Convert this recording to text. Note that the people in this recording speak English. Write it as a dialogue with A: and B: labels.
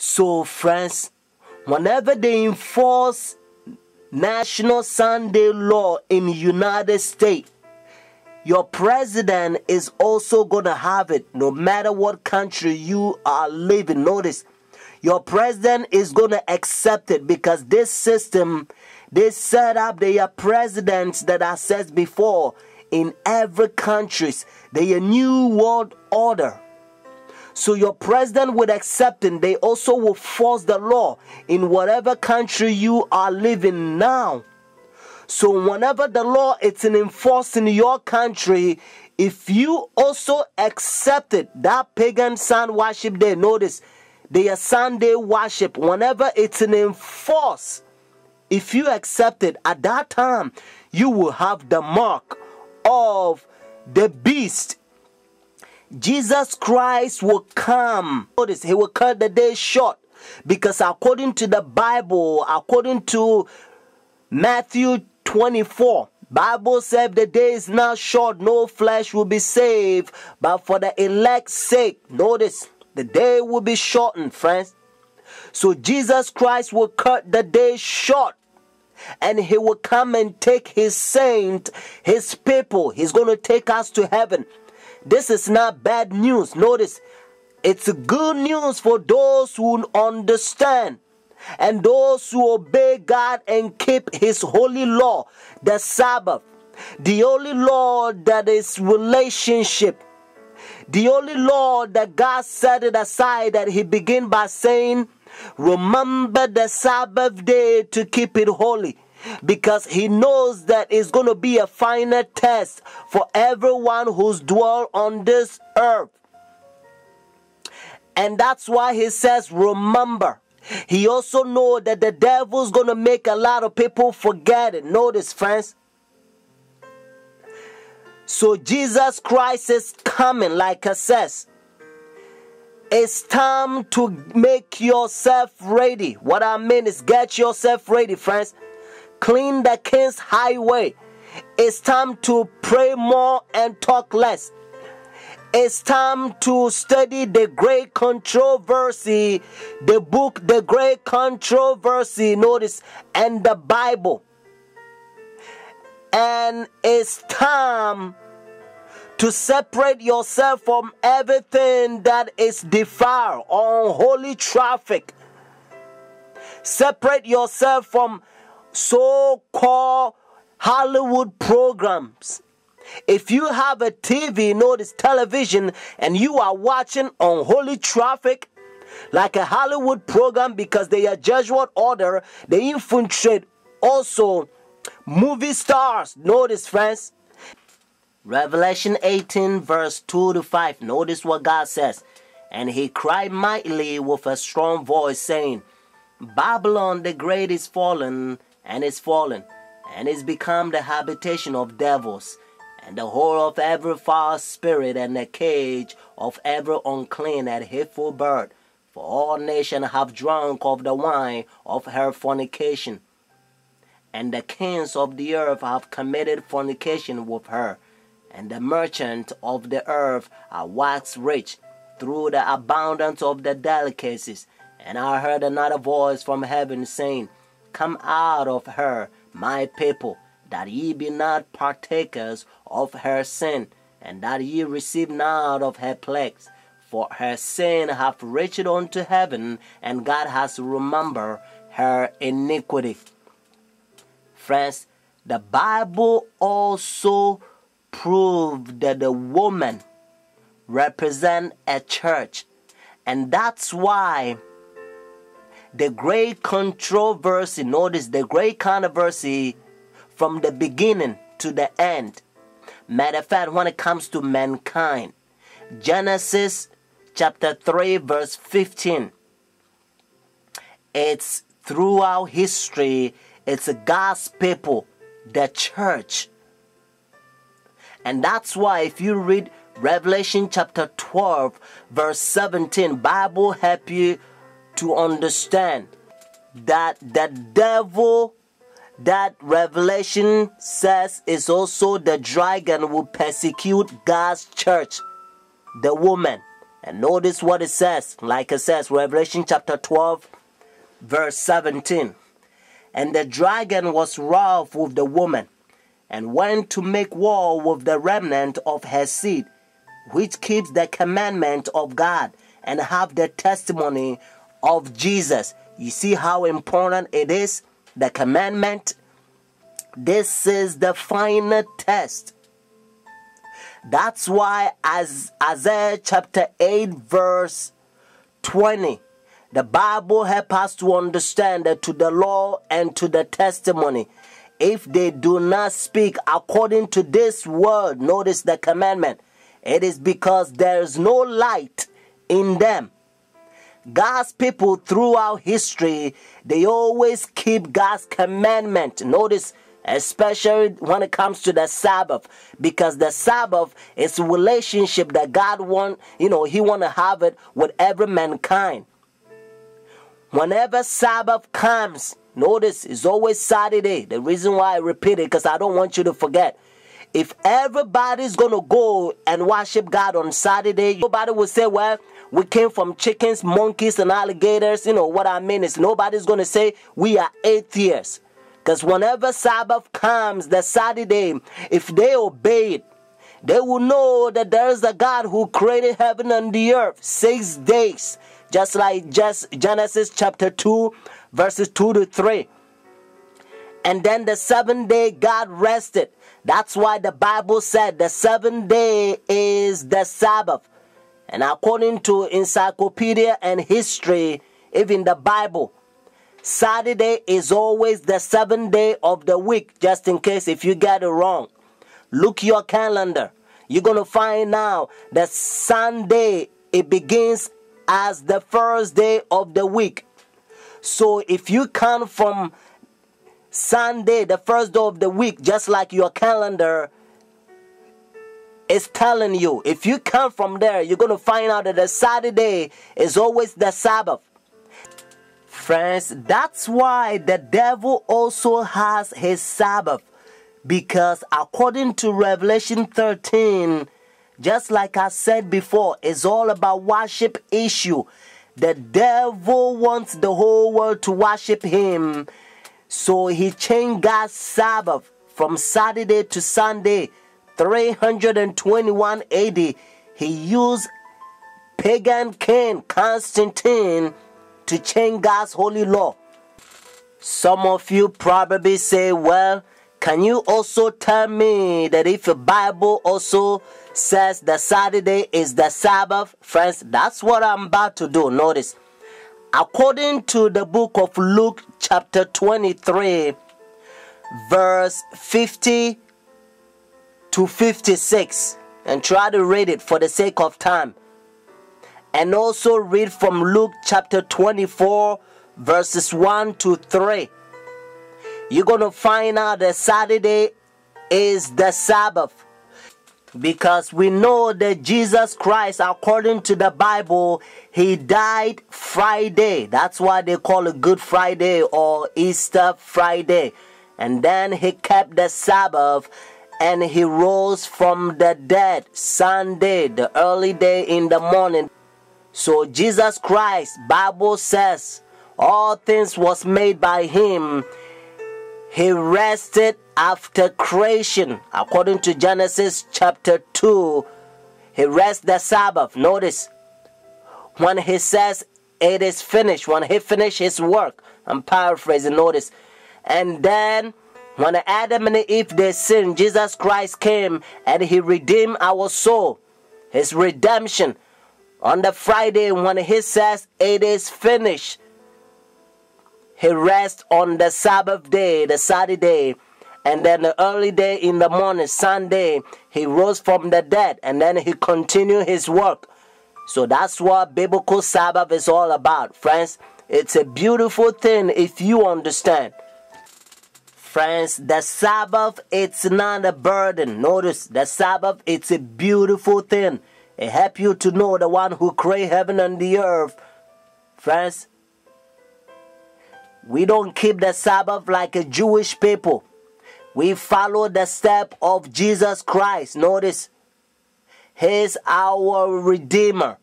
A: So friends, whenever they enforce National Sunday law in the United States, your president is also going to have it no matter what country you are living. Notice, your president is going to accept it because this system, they set up their presidents that I said before in every country. They a new world order. So your president would accept it. They also will force the law in whatever country you are living now. So whenever the law is enforced in your country, if you also accepted that pagan sun worship day, notice their Sunday worship, whenever it's enforced, if you accept it, at that time, you will have the mark of the beast. Jesus Christ will come. Notice, he will cut the day short. Because according to the Bible, according to Matthew 24, Bible said the day is now short, no flesh will be saved, but for the elect's sake, notice, the day will be shortened, friends. So Jesus Christ will cut the day short, and he will come and take his saint, his people. He's going to take us to heaven. This is not bad news. Notice, it's good news for those who understand and those who obey God and keep his holy law, the Sabbath, the only law that is relationship, the only law that God set it aside, that he began by saying, remember the Sabbath day to keep it holy, because he knows that it's going to be a final test for everyone who's dwell on this earth. And that's why he says, remember. He also knows that the devil's going to make a lot of people forget it. Notice, friends. So Jesus Christ is coming, like I says. It's time to make yourself ready. What I mean is get yourself ready, friends. Clean the King's highway. It's time to pray more and talk less. It's time to study the great controversy, the book, the great controversy, notice, and the Bible. And it's time to separate yourself from everything that is defiled, unholy traffic. Separate yourself from so-called Hollywood programs. If you have a TV, notice television, and you are watching unholy traffic, like a Hollywood program, because they are Jesuit order, they infiltrate also movie stars. Notice, friends, Revelation 18 verse 2 to 5. Notice what God says. And he cried mightily with a strong voice, saying, Babylon the great is fallen, and is become the habitation of devils, and the whore of every foul spirit, and the cage of every unclean and hateful bird. For all nations have drunk of the wine of her fornication, and the kings of the earth have committed fornication with her, and the merchants of the earth are waxed rich through the abundance of the delicacies. And I heard another voice from heaven saying, Come out of her, my people, that ye be not partakers of her sin, and that ye receive not of her plagues. For her sin hath reached unto heaven, and God has remembered her iniquity. Friends, the Bible also proved that the woman represents a church. And that's why the great controversy, notice the great controversy from the beginning to the end. Matter of fact, when it comes to mankind, Genesis chapter 3 verse 15, it's throughout history, it's God's people, the church. And that's why if you read Revelation chapter 12 verse 17, Bible help you to understand that the devil, that Revelation says, is also the dragon will persecute God's church, the woman. And notice what it says. Like it says, Revelation chapter 12, verse 17. And the dragon was wroth with the woman, and went to make war with the remnant of her seed, which keeps the commandment of God, and have the testimony of Jesus. You see how important it is? The commandment. This is the final test. That's why as Isaiah chapter 8 verse 20, the Bible helps us to understand that to the law and to the testimony, if they do not speak according to this word, notice the commandment, it is because there is no light in them. God's people throughout history, they always keep God's commandment. Notice, especially when it comes to the Sabbath, because the Sabbath is a relationship that God wants, He want to have it with every mankind. Whenever Sabbath comes, notice it's always Saturday. The reason why I repeat it, because I don't want you to forget. If everybody's going to go and worship God on Saturday, nobody will say, well, we came from chickens, monkeys, and alligators. What I mean is nobody's going to say we are atheists. Because whenever Sabbath comes, the Saturday, if they obey it, they will know that there is a God who created heaven and the earth 6 days. Just like Genesis chapter 2, verses 2 to 3. And then the 7th day, God rested. That's why the Bible said the 7th day is the Sabbath. And according to encyclopedia and history, even the Bible, Saturday is always the 7th day of the week, just in case if you get it wrong. Look your calendar. You're going to find now that Sunday, it begins as the first day of the week. So if you count from Sunday, the first day of the week, just like your calendar is telling you, if you count from there, you're going to find out that the Saturday is always the Sabbath. Friends, that's why the devil also has his Sabbath. Because according to Revelation 13, just like I said before, it's all about worship issue. The devil wants the whole world to worship him. So he changed God's Sabbath from Saturday to Sunday, 321 AD. He used pagan king Constantine to change God's holy law. Some of you probably say, well, can you also tell me that if the Bible also says that Saturday is the Sabbath? Friends, that's what I'm about to do. Notice, according to the book of Luke chapter 23, verse 50 to 56, and try to read it for the sake of time. And also read from Luke chapter 24, verses 1 to 3. You're going to find out that Saturday is the Sabbath. Because we know that Jesus Christ, according to the Bible, He died Friday. That's why they call it Good Friday or Easter Friday. And then He kept the Sabbath and He rose from the dead Sunday, the early day in the morning. So Jesus Christ, Bible says, all things was made by Him. He rested after creation. According to Genesis chapter 2, He rested the Sabbath. Notice, when He says it is finished, when He finished His work, I'm paraphrasing, notice. And then, when Adam and Eve, they sinned, Jesus Christ came and He redeemed our soul. His redemption. On the Friday, when He says it is finished, He rests on the Sabbath day, the Saturday, and then the early day in the morning, Sunday, He rose from the dead, and then He continued His work. So that's what biblical Sabbath is all about, friends. It's a beautiful thing if you understand. Friends, the Sabbath, it's not a burden. Notice, the Sabbath, it's a beautiful thing. It helps you to know the one who created heaven and the earth. Friends, we don't keep the Sabbath like a Jewish people. We follow the step of Jesus Christ. Notice, He's our Redeemer.